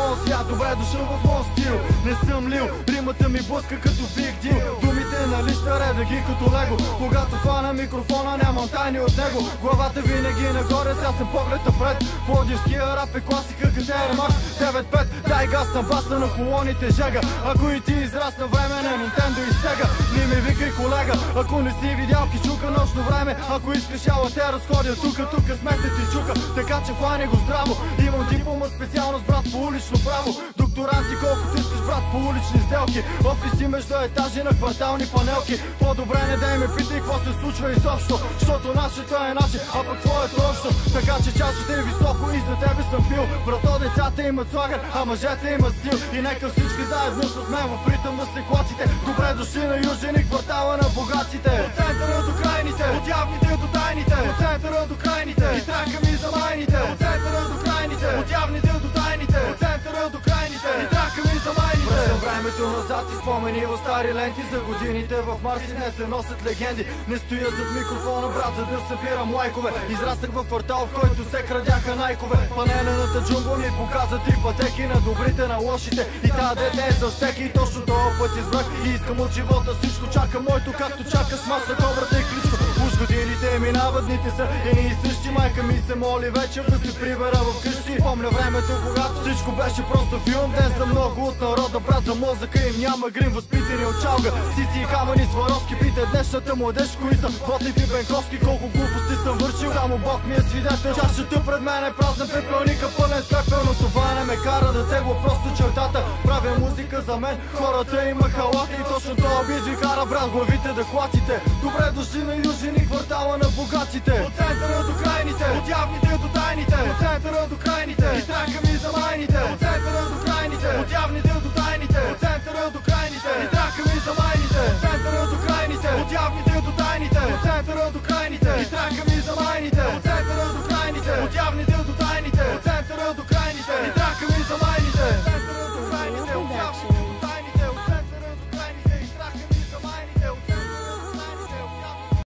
моя свят, добре дошъл в моя стил. Не съм лил, римата ми блъска като Big Deal. Думите нали ще реда ги като лего. Когато хвана микрофона нямам тайни от него. Главата винаги нагоре, сега съм поглед напред. Пловдивския рап е класика, ГТР Max 9.5. Дай газ на баса на колоните жега. Ако и ти израсна време на Nintendo и Sega, не ми викай колега, ако не си видял кичука нощно време. Ако искаш ала те разходя тука смете ти чука. Така че хвани го здраво. Имам диплома специалност брат по улично право. Докторанти колкото искаш брат по улични сделки. Офиси между етажи на квартални панелки. По-добре не дай ме питай какво се случва изобщо, защото нашето е наше, а пък твоето общо. Така че чашата е високо и за тебе съм пил. Брато, децата имат слагер, а мъжете имат стил. И нека всички заедно с мен в ритъм да се клаците. Добре дошли на южен и квартала на богатите. От центъра до крайните, от явните до тайните. От центъра до крайните, и трака ми за майните. От центъра до крайните, от явните до тайните. От центъра до крайните, и трака ми за майните. Връщам времето назад и спомени в стари ленти. За годините в Марс и днес се носят легенди. Не стоя зад микрофона брат, за да събирам лайкове. Израснах в квартал, в който се крадяха найкове. Панелената джунгла ми показа три пътеки, на добрите, на лошите. И тази дете е за всеки, и точно този път избрах. И искам от живота всичко, чакам моето, както чакаш маса, кобрата и кличко. Уж годините минават, дните са едни и същи. Майка ми се моли вечер да се прибера в къщи. Помня времето, когато всичко беше просто филм. Днес за много от народа, брат, за мозъка им няма грим. Възпитани от чалга, сици и камъни Сваровски. Пита днешната младеж, кои са Ботев и Бенковски. Колко глупости съм вършил, само Бог ми е свидетел. Чашата пред мен е празна, пепелника пълен с пепел. Но това не ме кара да тегла просто чертата. Правя музика за мен, хората има халата. И точно това бит ви кара брат, главите да клатите. Добре дошли на южен и квартала на богатите. От центъра до крайните, от явните до тайните. От центъра до крайните, и трака ми за майните. От центъра до крайните, от явните до тайните. От центъра